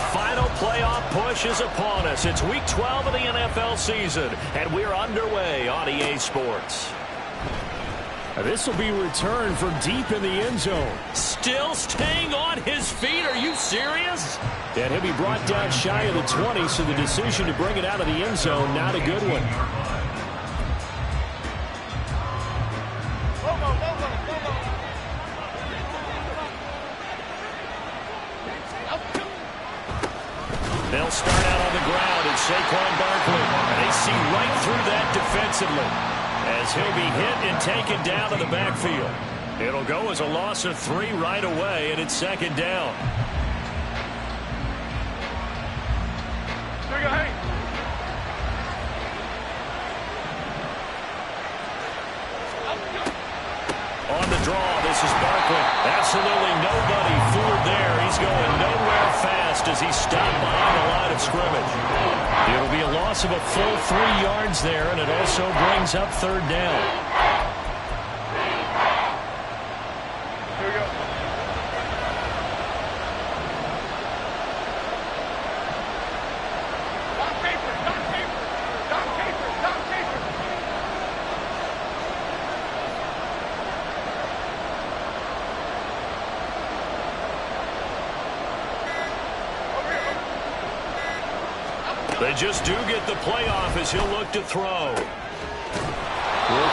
final playoff push is upon us. It's Week 12 of the NFL season, and we're underway on EA Sports. This will be returned from deep in the end zone. Still staying on his feet. Are you serious? And he'll be brought down shy of the 20, so the decision to bring it out of the end zone, not a good one. They'll start out on the ground at Saquon Barkley. They see right through that defensively as he'll be hit and taken down to the backfield. It'll go as a loss of 3 right away, and it's second down. On the draw, this is Barkley. Absolutely nobody fooled there. He's going nowhere fast as he's stopped behind the line of scrimmage. It'll be a loss of a full 3 yards there, and it also brings up third down. They just do get the playoff as he'll look to throw. Work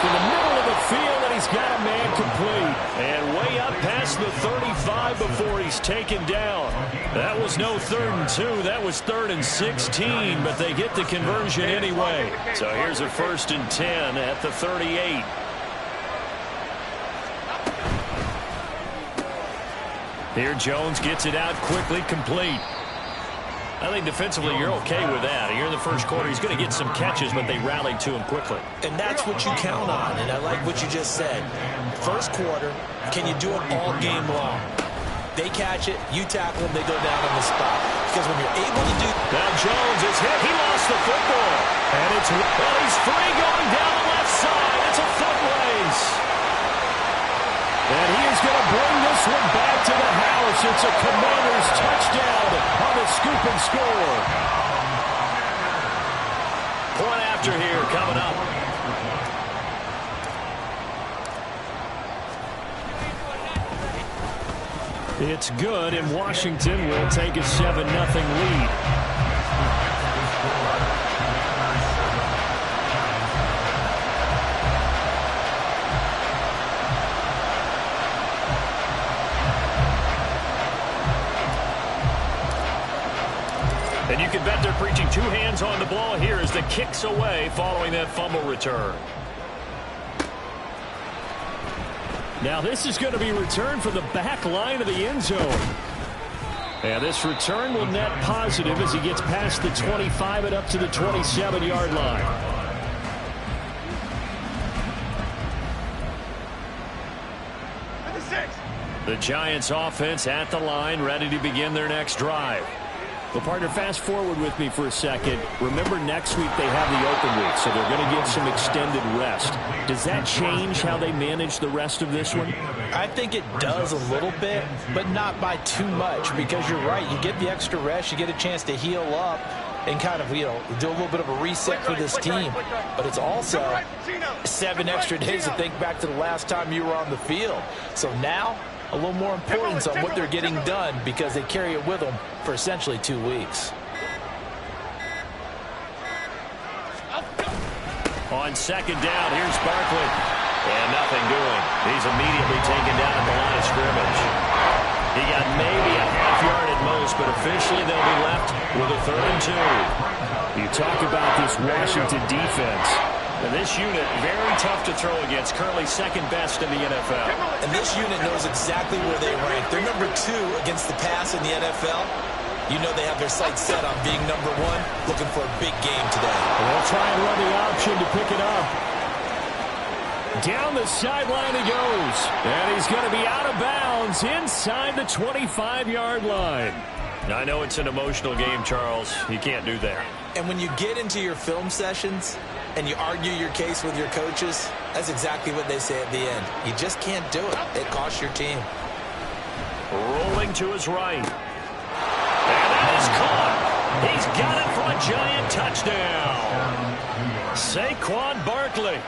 in the middle of the field, and he's got a man complete. And way up past the 35 before he's taken down. That was no 3rd and 2. That was 3rd and 16, but they get the conversion anyway. So here's a 1st and 10 at the 38. Here Jones gets it out quickly, complete. I think defensively you're okay with that. Here in the first quarter, he's going to get some catches, but they rallied to him quickly. And that's what you count on, and I like what you just said. First quarter, can you do it all game long? They catch it, you tackle them, they go down on the spot. Because when you're able to do... Now Jones is hit. He lost the football. And it's... Well, he's free going down the left side. It's a foot race. And he is going to bring this one back to the house. It's a Commanders touchdown on the scoop and score. Point after here coming up. It's good, and Washington will take a 7-0 lead. And you can bet they're preaching 2 hands on the ball here as the kick's away following that fumble return. Now this is going to be returned from the back line of the end zone. And this return will net positive as he gets past the 25 and up to the 27-yard line. The Giants offense at the line, ready to begin their next drive. Well, partner, fast forward with me for a second. Remember, next week they have the open week, so they're going to get some extended rest. Does that change how they manage the rest of this one? I think it does a little bit, but not by too much, because you're right. You get the extra rest, you get a chance to heal up and kind of, do a little bit of a reset for this team. But it's also 7 extra days to think back to the last time you were on the field. So now, a little more importance on what they're getting done because they carry it with them for essentially 2 weeks. On second down, here's Barkley. And nothing doing. He's immediately taken down at the line of scrimmage. He got maybe a half yard at most, but officially they'll be left with a 3rd and 2. You talk about this Washington defense. And this unit, very tough to throw against, currently 2nd best in the NFL. And this unit knows exactly where they rank. They're number 2 against the pass in the NFL. You know they have their sights set on being number 1, looking for a big game today. And they'll try and run the option to pick it up. Down the sideline he goes. And he's going to be out of bounds inside the 25-yard line. I know it's an emotional game, Charles. You can't do that. And when you get into your film sessions and you argue your case with your coaches, that's exactly what they say at the end. You just can't do it. It costs your team. Rolling to his right. And that is caught. He's got it for a Giant touchdown. Saquon Barkley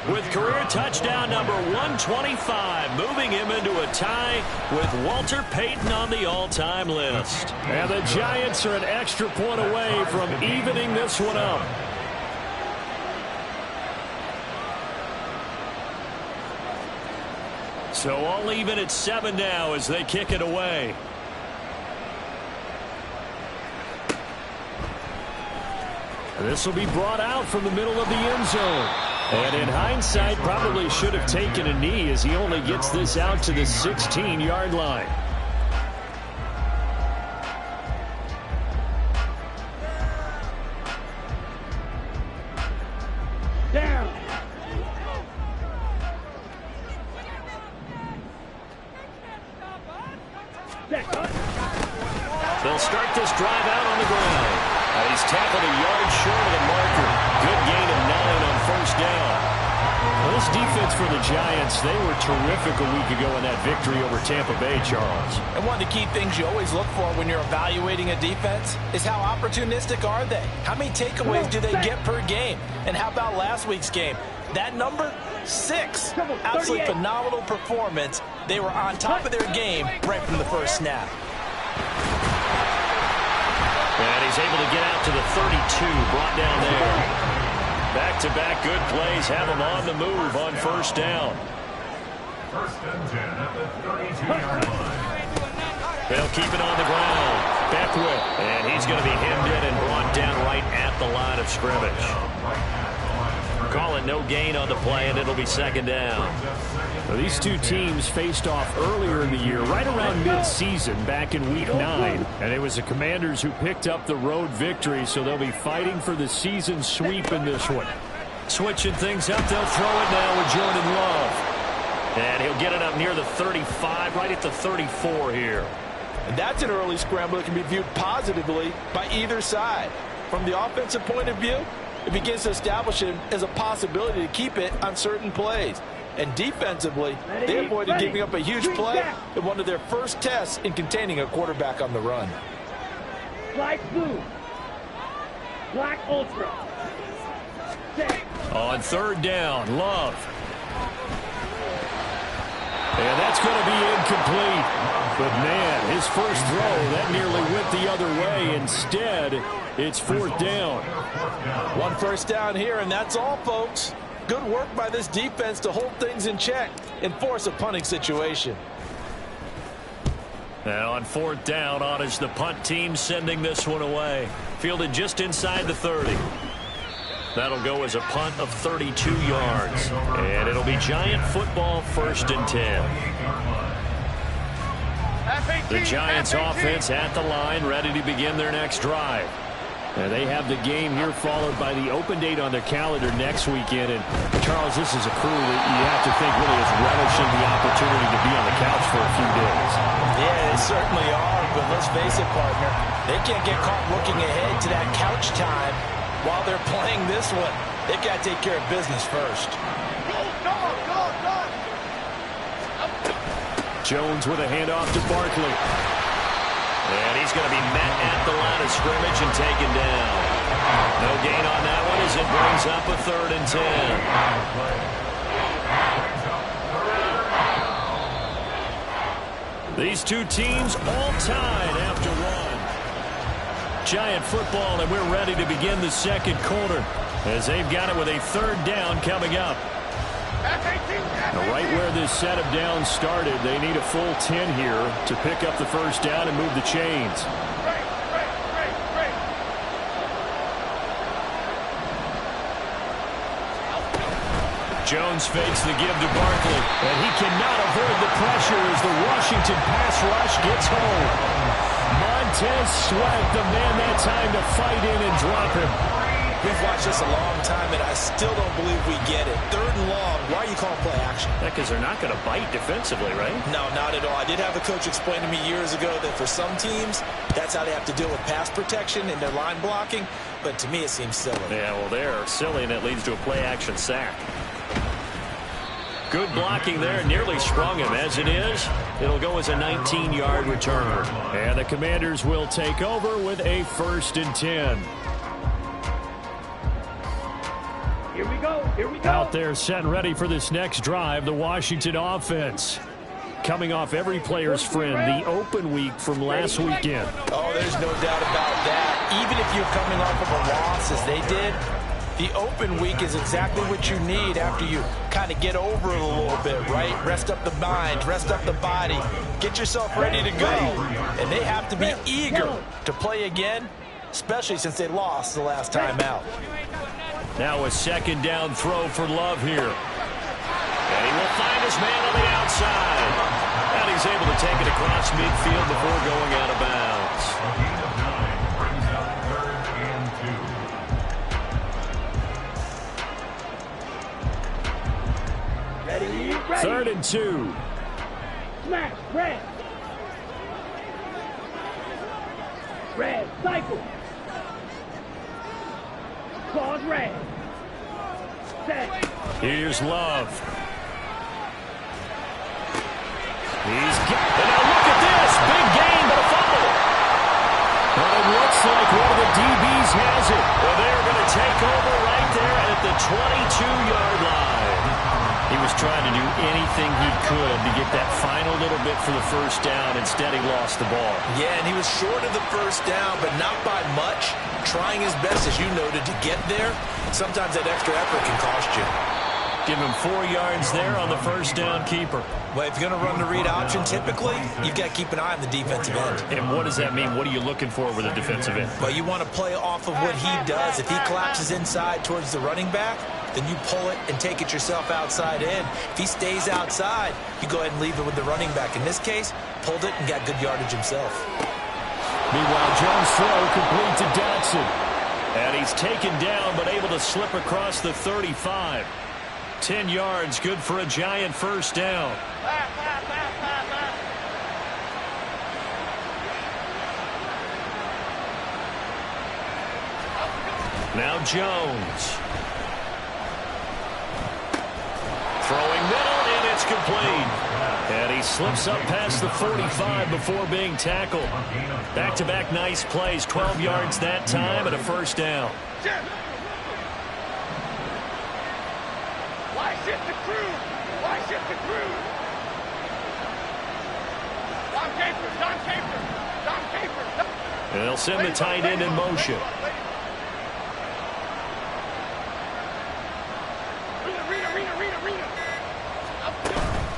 with career touchdown number 125, moving him into a tie with Walter Payton on the all-time list. And the Giants are an extra point away from evening this one up. So all even at 7 now as they kick it away. This will be brought out from the middle of the end zone. And in hindsight, probably should have taken a knee as he only gets this out to the 16-yard line. Down. They'll start this drive out on the ground. He's tackled a yard short of the marker. Good gain of 9 on first down. Well, this defense for the Giants, they were terrific a week ago in that victory over Tampa Bay, Charles. And one of the key things you always look for when you're evaluating a defense is how opportunistic are they? How many takeaways do they get per game? And how about last week's game? That number, 6. Absolutely phenomenal performance. They were on top of their game right from the first snap. And he's able to get out to the 32, brought down there. Back-to-back good plays have him on the move on first down. First and 10 at the 32-yard line. They'll keep it on the ground. Beckwith, and he's going to be hemmed in and brought down right at the line of scrimmage. Call it no gain on the play, and it'll be second down. Well, these two teams faced off earlier in the year, right around mid-season, back in Week 9. And it was the Commanders who picked up the road victory, so they'll be fighting for the season sweep in this one. Switching things up, they'll throw it now with Jordan Love. And he'll get it up near the 35, right at the 34 here. And that's an early scramble that can be viewed positively by either side. From the offensive point of view, it begins to establish him as a possibility to keep it on certain plays. And defensively, they avoided giving up a huge play in one of their first tests in containing a quarterback on the run. Black blue. Black ultra. On third down, Love. And that's going to be incomplete. But, man, his first throw, that nearly went the other way. Instead, it's fourth down. One first down here, and that's all, folks. Good work by this defense to hold things in check and force a punting situation. Now on fourth down, on is the punt team sending this one away. Fielded just inside the 30. That'll go as a punt of 32 yards. And it'll be Giant football, first and 10. The Giants offense at the line, ready to begin their next drive. And they have the game here followed by the open date on their calendar next weekend. And, Charles, this is a crew that you have to think really is relishing the opportunity to be on the couch for a few days. Yeah, they certainly are. But let's face it, partner, they can't get caught looking ahead to that couch time while they're playing this one. They've got to take care of business first. Jones with a handoff to Barkley. And he's going to be met at the line of scrimmage and taken down. No gain on that one as it brings up a third and 10. These two teams all tied after one. Giant football, and we're ready to begin the second quarter as they've got it with a third down coming up. Right where this set of downs started, they need a full 10 here to pick up the first down and move the chains. Jones fakes the give to Barkley, and he cannot avoid the pressure as the Washington pass rush gets home. Montez Sweat, the man that time to fight in and drop him. We've watched this a long time, and I still don't believe we get it. Third and long, why are you calling play action? Yeah, because they're not going to bite defensively, right? No, not at all. I did have a coach explain to me years ago that for some teams, that's how they have to deal with pass protection and their line blocking. But to me, it seems silly. Yeah, well, they're silly, and it leads to a play action sack. Good blocking there. Nearly sprung him. As it is, it'll go as a 19-yard return. And the Commanders will take over with a 1st and 10. Here we go. Here we go. Out there set and ready for this next drive, the Washington offense. Coming off every player's friend, the open week from last weekend. Oh, there's no doubt about that. Even if you're coming off of a loss as they did, the open week is exactly what you need after you kind of get over it a little bit, right? Rest up the mind, rest up the body, get yourself ready to go. And they have to be eager to play again, especially since they lost the last time out. Now a 2nd down throw for Love here. And he will find his man on the outside. And he's able to take it across midfield before going out of bounds. A gain of 9 brings up 3rd and 2. Ready, ready. 3rd and 2. Smash, red. Red, cycle. Pause, red. Set. Here's Love. He's got it. Now look at this. Big gain, but a fumble. But it looks like one of the DBs has it. Well, they're going to take over right there at the 22-yard line. He was trying to do anything he could to get that final little bit for the 1st down. Instead, he lost the ball. Yeah, and he was short of the 1st down, but not by much. Trying his best, as you noted, to get there. Sometimes that extra effort can cost you. Give him 4 yards there on the 1st down keeper. Well, if you're going to run the read option, typically, you've got to keep an eye on the defensive end. And what does that mean? What are you looking for with a defensive end? Well, you want to play off of what he does. If he collapses inside towards the running back, then you pull it and take it yourself outside in. If he stays outside, you go ahead and leave it with the running back. In this case, pulled it and got good yardage himself. Meanwhile, Jones' throw complete to Dotson. And he's taken down but able to slip across the 35. 10 yards, good for a giant 1st down. Now Jones. Throwing middle, and it's complete. And he slips up past the 45 before being tackled. Back-to-back nice plays, 12 yards that time and a 1st down. Why shift the crew? Why shift the crew? Don Capers, Don Capers, Don Capers. And they'll send the tight end in motion.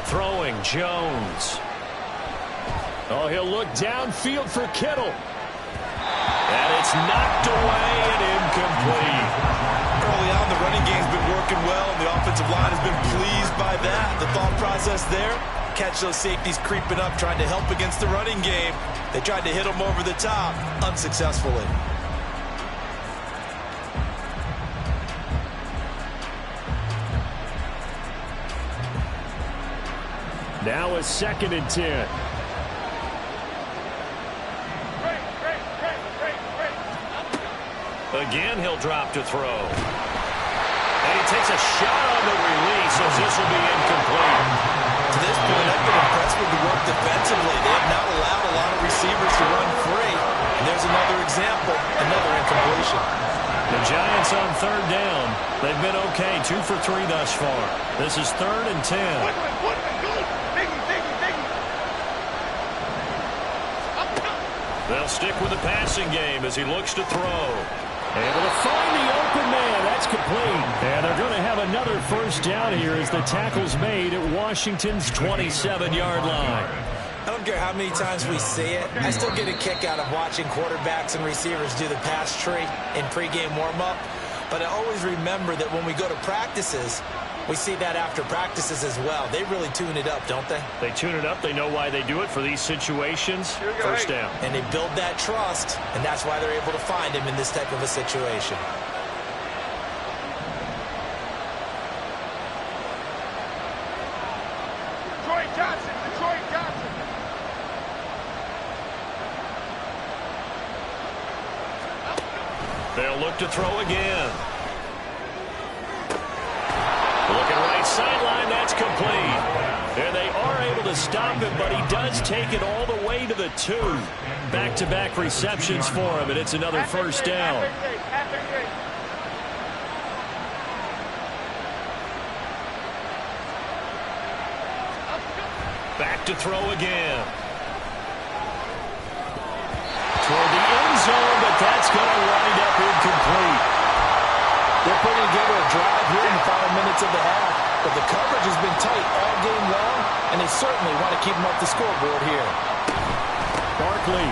Throwing, Jones. Oh, he'll look downfield for Kittle. And it's knocked away and incomplete. Early on, the running game's been working well, and the offensive line has been pleased by that. The thought process there, catch those safeties creeping up, trying to help against the running game. They tried to hit them over the top, unsuccessfully. Now a 2nd and 10. Again, he'll drop to throw. And he takes a shot on the release as this will be incomplete. To this point, I've been impressed with the work defensively. They have not allowed a lot of receivers to run free. And there's another example, another incompletion. The Giants on 3rd down. They've been okay, 2 for 3 thus far. This is 3rd and 10. They'll stick with the passing game as he looks to throw. Able to find the open man. That's complete. And they're going to have another 1st down here as the tackle's made at Washington's 27-yard line. I don't care how many times we see it. I still get a kick out of watching quarterbacks and receivers do the pass tree in pregame warm-up. But I always remember that when we go to practices, we see that after practices as well. They really tune it up, don't they? They tune it up. They know why they do it for these situations. 1st down. And they build that trust, and that's why they're able to find him in this type of a situation. Detroit Johnson, Detroit Johnson. They'll look to throw again. Looking right sideline. That's complete. And they are able to stop him, but he does take it all the way to the 2. Back-to-back receptions for him, and it's another first down. Back to throw again. Toward the end zone, but that's going to wind up incomplete. They're putting together a drive here in the final minutes of the half, but the coverage has been tight all game long, and they certainly want to keep them up the scoreboard here. Barkley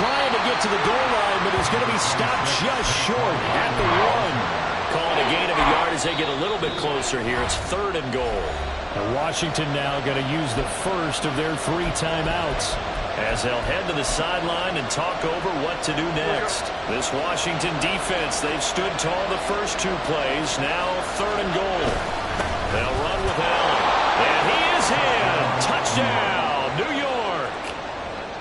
trying to get to the goal line, but he's going to be stopped just short at the 1. Calling a gain of a yard as they get a little bit closer here. It's 3rd and goal. And Washington now going to use the first of their 3 timeouts, as they'll head to the sideline and talk over what to do next. This Washington defense, they've stood tall the first 2 plays. Now 3rd and goal. They'll run with Allen. And he is in. Touchdown, New York.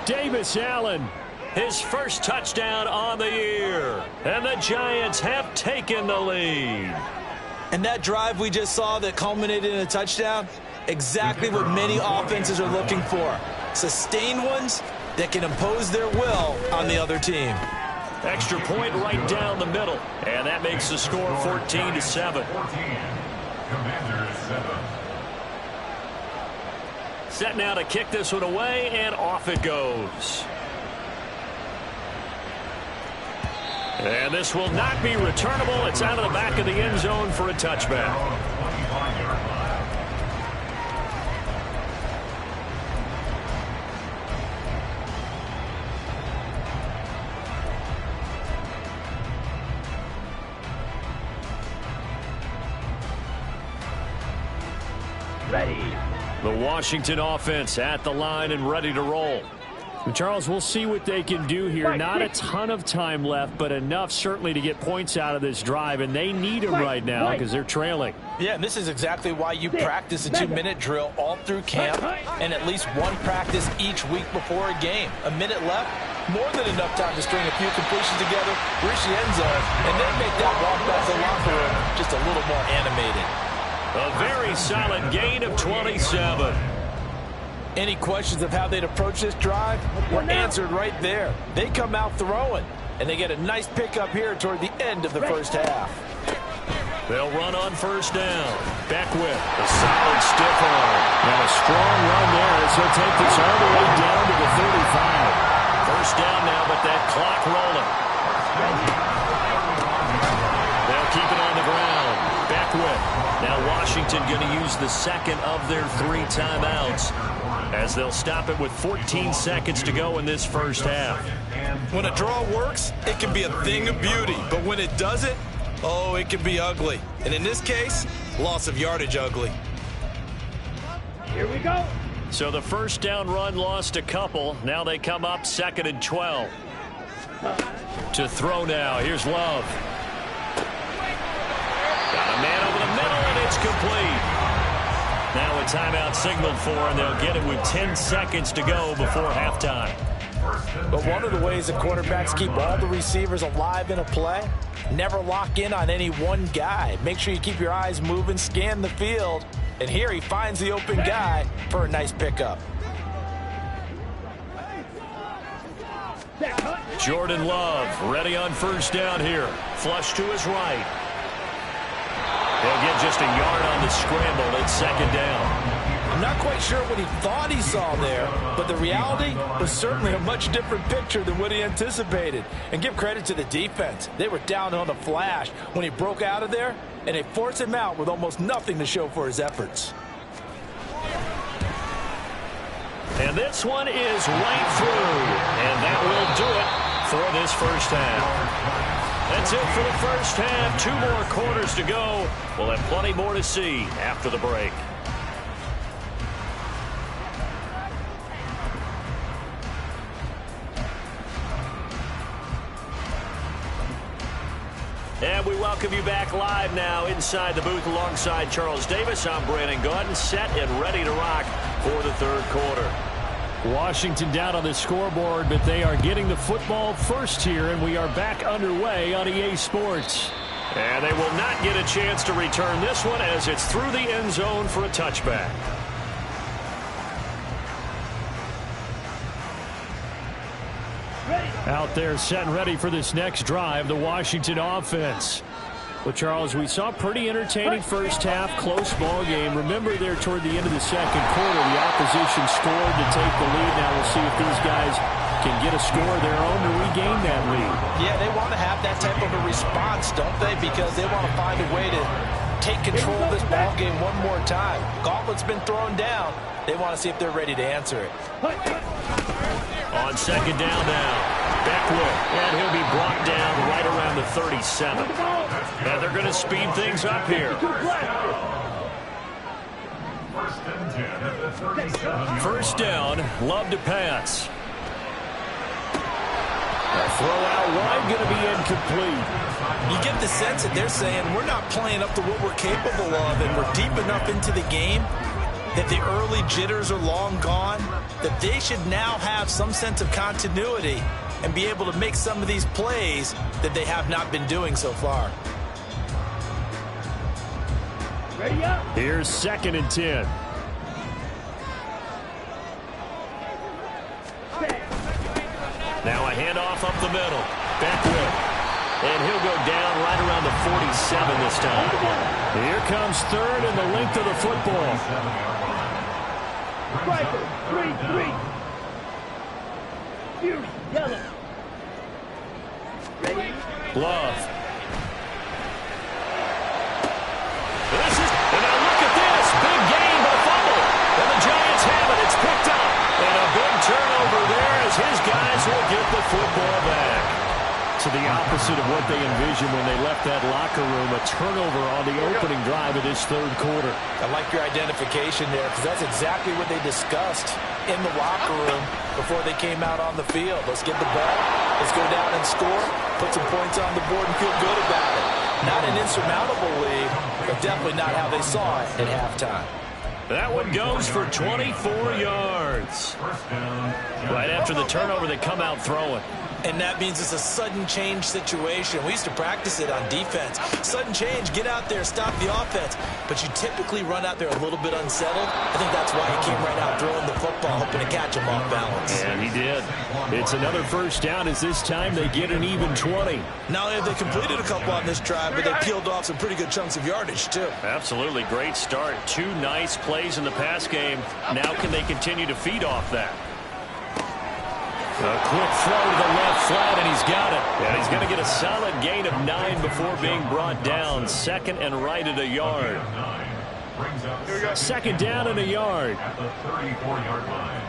Davis Allen, his first touchdown on the year. And the Giants have taken the lead. And that drive we just saw that culminated in a touchdown, exactly what many offenses are looking for. Sustained ones that can impose their will on the other team. Extra point right down the middle. And that makes the score 14-7. Commanders 7. Set now to kick this one away, and off it goes. And this will not be returnable. It's out of the back of the end zone for a touchback. Ready. The Washington offense at the line and ready to roll. Charles, we'll see what they can do here. Not a ton of time left, but enough certainly to get points out of this drive, and they need them right now because they're trailing. Yeah, and this is exactly why you practice a 2-minute drill all through camp and at least one practice each week before a game. A minute left, more than enough time to string a few completions together, reach the end zone, and then make that walk back to the locker room just a little more animated. A very solid gain of 27. Any questions of how they'd approach this drive were answered right there. They come out throwing, and they get a nice pickup here toward the end of the first half. They'll run on first down. Beckwith, a solid stiff arm. And a strong run there as he'll take this all the way down to the 35. First down now, but that clock rolling. They'll keep it on the ground. Beckwith. Now Washington going to use the second of their 3 timeouts, as they'll stop it with 14 seconds to go in this first half. When a draw works, it can be a thing of beauty. But when it doesn't, oh, it can be ugly. And in this case, loss of yardage ugly. Here we go. So the first down run lost a couple. Now they come up 2nd and 12. To throw now. Here's Love. Got a man over the middle, and it's complete. Now a timeout signaled for, and they'll get it with 10 seconds to go before halftime. But one of the ways that quarterbacks keep all the receivers alive in a play, never lock in on any one guy. Make sure you keep your eyes moving, scan the field, and here he finds the open guy for a nice pickup. Jordan Love ready on first down here. Flush to his right. They'll get just a yard on the scramble. It's 2nd down. I'm not quite sure what he thought he saw there, but the reality was certainly a much different picture than what he anticipated. And give credit to the defense. They were down on the flash when he broke out of there, and they forced him out with almost nothing to show for his efforts. And this one is right through. And that will do it for this first half. That's it for the first half. 2 more quarters to go. We'll have plenty more to see after the break. And we welcome you back live now inside the booth alongside Charles Davis. I'm Brandon Gaudin, set and ready to rock for the 3rd quarter. Washington down on the scoreboard, but they are getting the football first here, and we are back underway on EA Sports. And they will not get a chance to return this one as it's through the end zone for a touchback. Out there set and ready for this next drive, the Washington offense. Well, Charles, we saw pretty entertaining first half, close ball game. Remember there toward the end of the second quarter, the opposition scored to take the lead. Now we'll see if these guys can get a score of their own to regain that lead. Yeah, they want to have that type of a response, don't they? Because they want to find a way to take control of this ball game one more time. Gauntlet's been thrown down. They want to see if they're ready to answer it. On second down now. Beckwith, and he'll be brought down right around the 37. And they're going to speed things up here. First down, Love to pass. A throw out wide, going to be incomplete. You get the sense that they're saying we're not playing up to what we're capable of, and we're deep enough into the game that the early jitters are long gone, that they should now have some sense of continuity and be able to make some of these plays that they have not been doing so far. Ready up. Here's 2nd and 10. Now a handoff up the middle. Beckwith. And he'll go down right around the 47 this time. Here comes 3rd and the length of the football. Striker, 3-3. Fierce, yellow. Ready? Love. And now look at this. Big gain, but a fumble. And the Giants have it. It's picked up. And a big turnover there as his guys will get the football back. To the opposite of what they envisioned when they left that locker room, a turnover on the opening drive of this 3rd quarter. I like your identification there because that's exactly what they discussed in the locker room before they came out on the field. Let's get the ball. Let's go down and score. Put some points on the board and feel good about it. Not an insurmountable lead, but definitely not how they saw it at halftime. That one goes for 24 yards. Right after the turnover, they come out throwing. And that means it's a sudden change situation. We used to practice it on defense. Sudden change, get out there, stop the offense. But you typically run out there a little bit unsettled. I think that's why he came right out throwing the football, hoping to catch him off balance. And he did. It's another first down as this time they get an even 20. Not only have they completed a couple on this drive, but they peeled off some pretty good chunks of yardage, too. Absolutely. Great start. 2 nice plays in the pass game. Now can they continue to feed off that? A quick throw to the left flat, and he's got it. And he's going to get a solid gain of 9 before being brought down. 2nd and right at a yard. 2nd down and a yard. At the 34-yard line.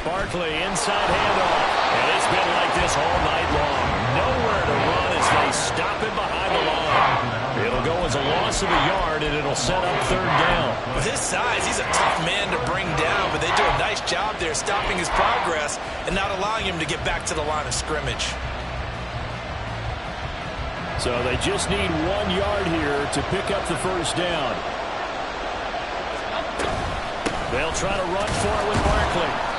Barkley, inside handoff. And it's been like this all night long. Nowhere to run as they stop him behind the line. It'll go as a loss of a yard, and it'll set up 3rd down. With his size, he's a tough man to bring down, but they do a nice job there stopping his progress and not allowing him to get back to the line of scrimmage. So they just need 1 yard here to pick up the first down. They'll try to run for it with Barkley.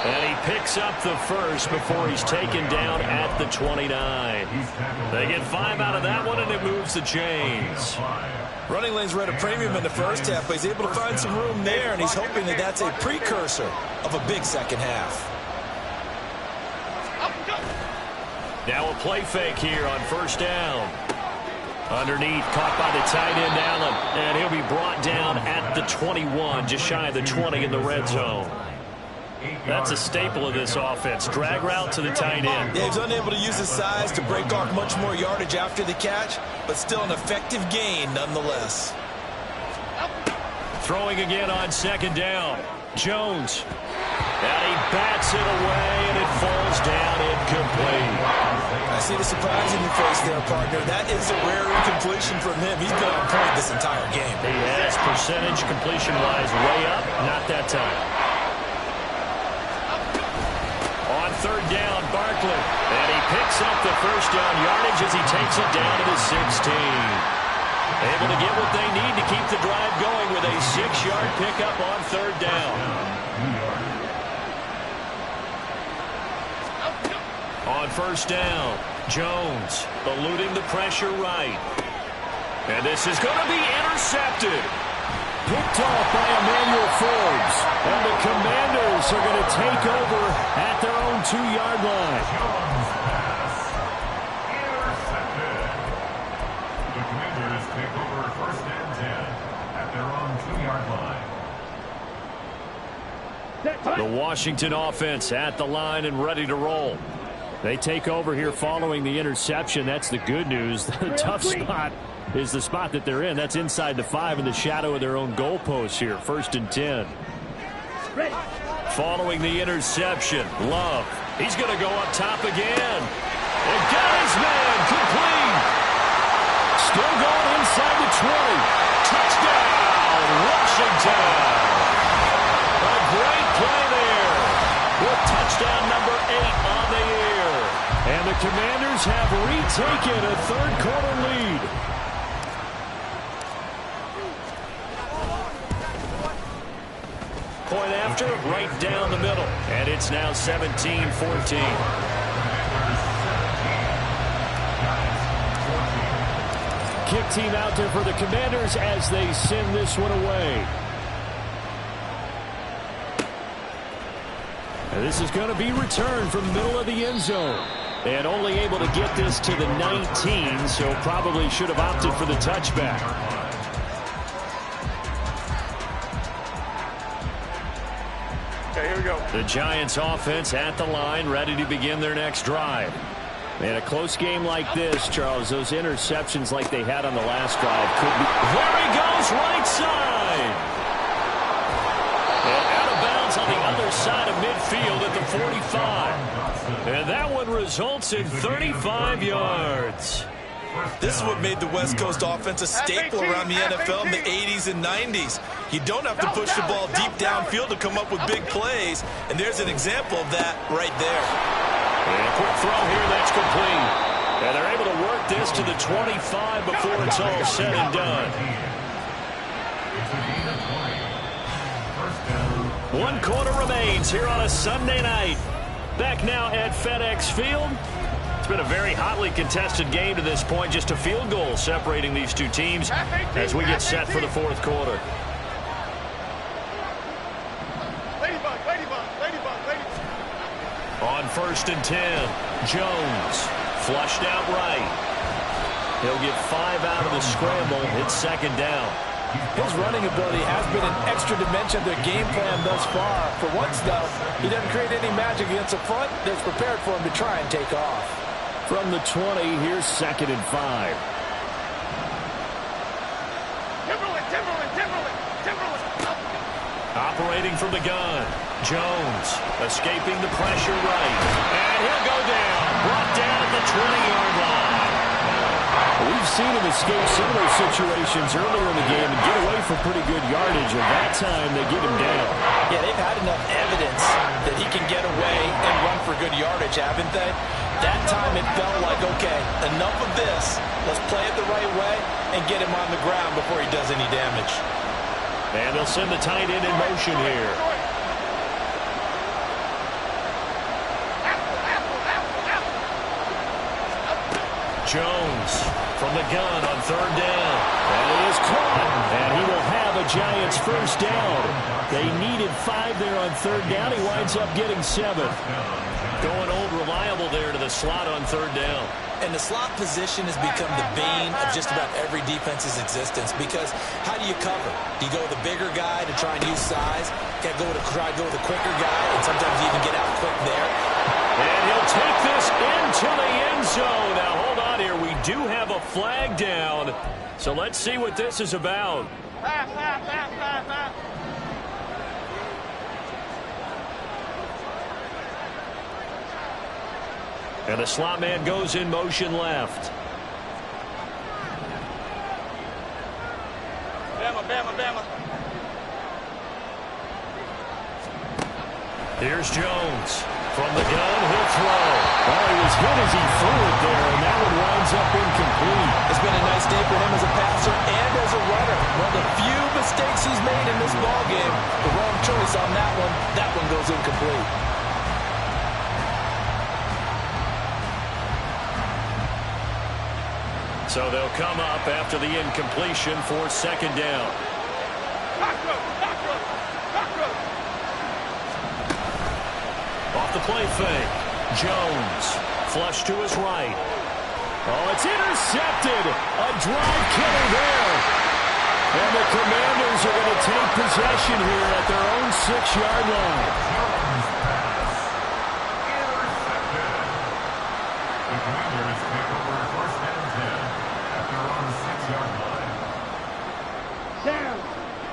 And he picks up the first before he's taken down at the 29. They get 5 out of that one, and it moves the chains. Running lanes were at a premium in the first half, but he's able to find some room there, and he's hoping that that's a precursor of a big second half. Now a play fake here on first down. Underneath, caught by the tight end, Allen. And he'll be brought down at the 21, just shy of the 20 in the red zone. That's a staple of this offense. Drag route to the tight end. Yeah, he's unable to use his size to break off much more yardage after the catch, but still an effective gain nonetheless. Throwing again on 2nd down. Jones. And he bats it away, and it falls down incomplete. I see the surprise in your face there, partner. That is a rare incompletion from him. He's been on point this entire game. He has percentage completion-wise way up. Not that time. On 3rd down, Barkley. And he picks up the first down yardage as he takes it down to the 16. Able to get what they need to keep the drive going with a 6-yard pickup on 3rd down. On 1st down, Jones eluding the pressure right. And this is going to be intercepted. Picked off by Emmanuel Forbes. And the Commanders are going to take over at their own 2-yard line. Jones pass. Intercepted. The Commanders take over 1st and 10 at their own 2-yard line. The Washington offense at the line and ready to roll. They take over here following the interception. That's the good news. The tough spot is the spot that they're in. That's inside the 5 in the shadow of their own goalpost here. 1st and 10. Following the interception, Love. He's going to go up top again. And got his man complete. Still going inside the 20. Touchdown, Washington. A great play there. With touchdown number 8 on the year. And the Commanders have retaken a 3rd quarter lead. Point after, right down the middle. And it's now 17-14. Kick team out there for the Commanders as they send this one away. And this is going to be returned from the middle of the end zone. And only able to get this to the 19, so probably should have opted for the touchback. Okay, here we go. The Giants offense at the line, ready to begin their next drive. And a close game like this, Charles, those interceptions like they had on the last drive could be... There he goes, right side. And out of bounds on the other side of midfield at the 45. And that one results in 35 yards. This is what made the West Coast offense a staple around the NFL in the 80s and 90s. You don't have to push the ball deep downfield to come up with big plays, and there's an example of that right there. And a quick throw here, that's complete. And they're able to work this to the 25 before it's all said and done. 1 quarter remains here on a Sunday night. Back now at FedEx Field. It's been a very hotly contested game to this point. Just a field goal separating these two teams as we get set for the 4th quarter. Ladybug, ladybug, ladybug, ladybug. On 1st and 10, Jones flushed out right. He'll get 5 out of the scramble. It's 2nd down. His running ability has been an extra dimension of their game plan thus far. For once, though, he doesn't create any magic against the front that's prepared for him to try and take off. From the 20, here's 2nd and 5. Timberland, Timberland, Timberland, Timberland. Operating from the gun, Jones escaping the pressure right. And he'll go down, brought down at the 20-yard line. We've seen him escape similar situations earlier in the game and get away for pretty good yardage, and that time they get him down. Yeah, they've had enough evidence that he can get away and run for good yardage, haven't they? That time it felt like, okay, enough of this. Let's play it the right way and get him on the ground before he does any damage. And they'll send the tight end in motion here. Jones from the gun on 3rd down. And it is caught. And he will have a Giants 1st down. They needed 5 there on 3rd down. He winds up getting 7. Going old reliable there to the slot on 3rd down. And the slot position has become the bane of just about every defense's existence, because how do you cover? Do you go with a bigger guy to try and use size? Got to try to go with a quicker guy, and sometimes you even get out quick there. And he'll take this into the end zone. Now, hold on here. We do have a flag down. So let's see what this is about. Pass, pass, pass, pass, pass. And the slot man goes in motion left. Bama, Bama, Bama. Here's Jones. From the gun, he'll throw. Well, he was hit as he threw it there, and that one winds up incomplete. It's been a nice day for him as a passer and as a runner. One of the few mistakes he's made in this ballgame. The wrong choice on that one. That one goes incomplete. So they'll come up after the incompletion for second down. Off the play fake. Jones, flush to his right. Oh, it's intercepted. A drive killer there. And the Commanders are going to take possession here at their own 6-yard line. The Commanders take over first and 10 at their own 6-yard line.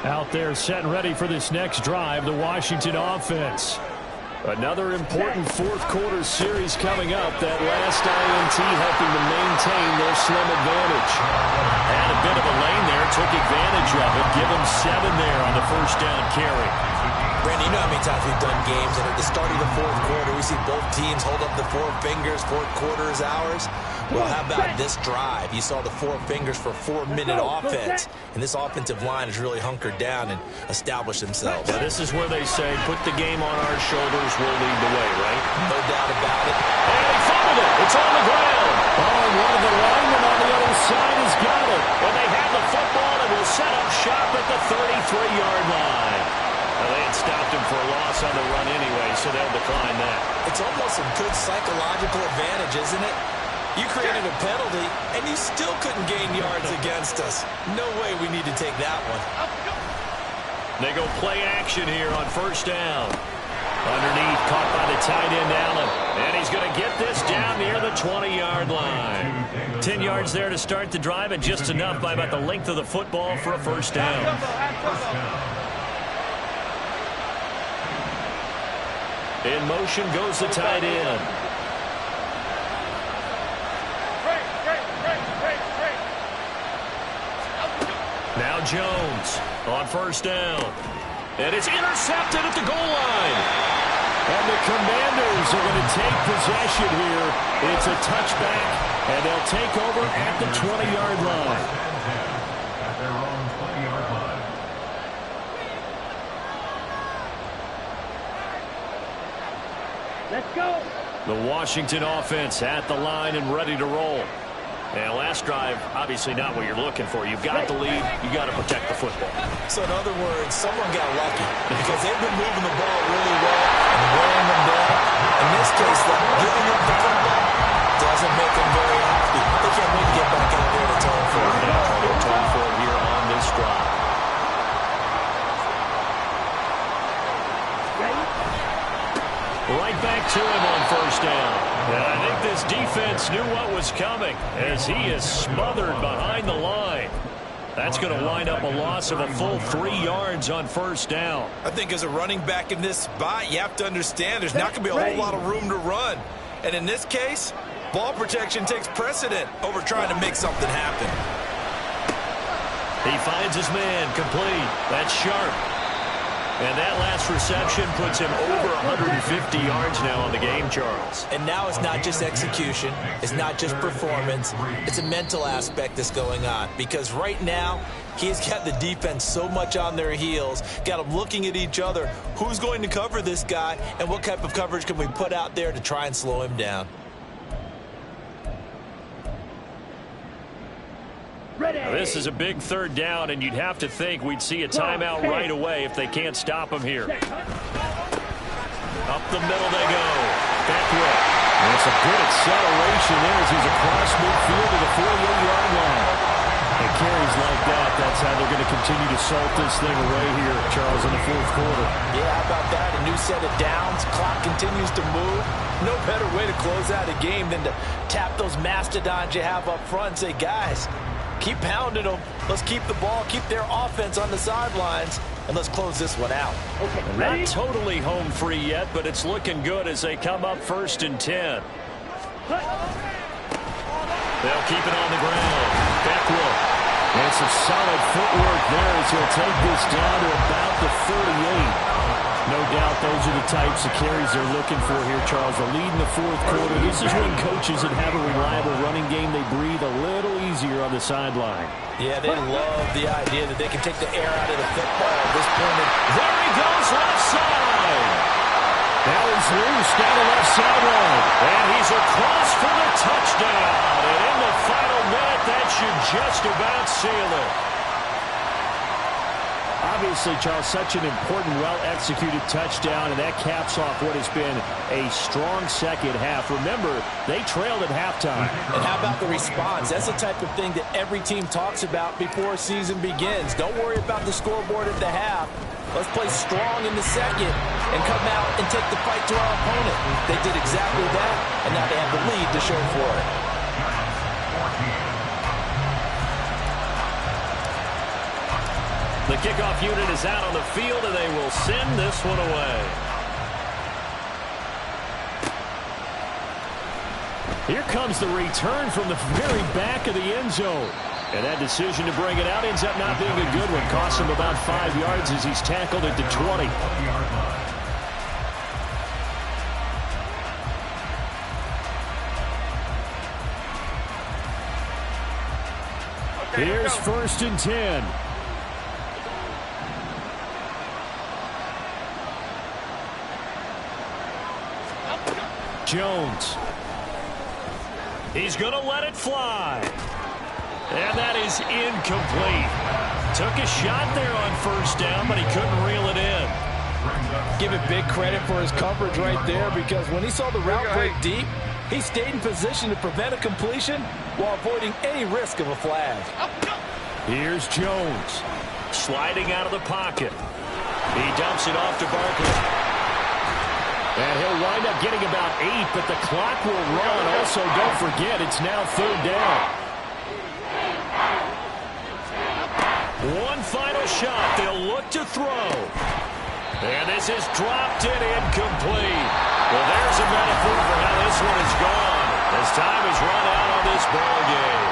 Out there set and ready for this next drive, the Washington offense. Another important fourth-quarter series coming up. That last INT helping to maintain their slim advantage. Had a bit of a lane there, took advantage of it. Give him 7 there on the first down carry. Brandon, you know how many times we've done games, and at the start of the fourth quarter, we see both teams hold up the 4 fingers, fourth quarter is ours. Well, how about this drive? You saw the 4 fingers for 4-minute offense, and this offensive line has really hunkered down and established themselves. Now, this is where they say, put the game on our shoulders, we'll lead the way, right? No doubt about it. And he fumbled it. It's on the ground. Oh, and one of the linemen on the other side has got it. And they have the football and will set up shop at the 33-yard line. Well, they had stopped him for a loss on the run anyway, so they'll decline that. It's almost a good psychological advantage, isn't it? You created a penalty, and you still couldn't gain yards against us. No way we need to take that one. They go play action here on first down. Underneath, caught by the tight end, Allen. And he's going to get this down near the 20-yard line. 10 yards there to start the drive, and just enough by about the length of the football for a first down. In motion goes the tight end. Now Jones on first down. And it's intercepted at the goal line. And the Commanders are going to take possession here. It's a touchback, and they'll take over at the 20-yard line. At their own 20-yard line. Let's go. The Washington offense at the line and ready to roll. And last drive, obviously not what you're looking for. You've got the lead. You got to protect the football. So in other words, someone got lucky because they've been moving the ball really well and wearing them down. In this case, though, giving up the football doesn't make them very happy. They can't wait to get back out there to atone for it. They'll try to atone for it here on this drive. Right back to him on first down. And I think this defense knew what was coming as he is smothered behind the line. That's going to wind up a loss of a full 3 yards on first down. I think as a running back in this spot, you have to understand there's not going to be a whole lot of room to run. And in this case, ball protection takes precedent over trying to make something happen. He finds his man complete. That's Sharp. And that last reception puts him over 150 yards now on the game, Charles. And now it's not just execution. It's not just performance. It's a mental aspect that's going on. Because right now, he's got the defense so much on their heels, got them looking at each other. Who's going to cover this guy, and what type of coverage can we put out there to try and slow him down? Now, this is a big third down, and you'd have to think we'd see a timeout right away if they can't stop him here. Up the middle they go. Beckwith. And it's a good acceleration there as he's across midfield to the 48-yard line. And carries like that, that's how they're going to continue to salt this thing away here, Charles, in the fourth quarter. Yeah, how about that? A new set of downs. Clock continues to move. No better way to close out a game than to tap those mastodons you have up front and say, guys, keep pounding them. Let's keep the ball, keep their offense on the sidelines, and let's close this one out. Okay, Not totally home free yet, but it's looking good as they come up 1st and 10. They'll keep it on the ground. Beckwith. And some solid footwork there as he'll take this down to about the 38. No doubt those are the types of carries they're looking for here, Charles. A lead in the fourth quarter. This is when coaches that have a reliable running game, they breathe a little easier on the sideline. Yeah, they love the idea that they can take the air out of the football at this point. There he goes left side. Now he's loose down the left sideline. And he's across for the touchdown. And in the final minute, that should just about seal it. Obviously, Charles, such an important, well-executed touchdown, and that caps off what has been a strong second half. Remember, they trailed at halftime. And how about the response? That's the type of thing that every team talks about before a season begins. Don't worry about the scoreboard at the half. Let's play strong in the second and come out and take the fight to our opponent. They did exactly that, and now they have the lead to show for it. The kickoff unit is out on the field, and they will send this one away. Here comes the return from the very back of the end zone. And that decision to bring it out ends up not being a good one. Costs him about 5 yards as he's tackled at the 20. Here's 1st and 10. Jones. He's going to let it fly. And that is incomplete. Took a shot there on 1st down, but he couldn't reel it in. Give it big credit for his coverage right there, because when he saw the route break deep, he stayed in position to prevent a completion while avoiding any risk of a flag. Here's Jones. Sliding out of the pocket. He dumps it off to Barkley. And he'll wind up getting about 8, but the clock will run. Also, don't forget, it's now 3rd down. One final shot. They'll look to throw. And this is dropped in incomplete. Well, there's a metaphor for how this one is gone as time is run out on this ball game.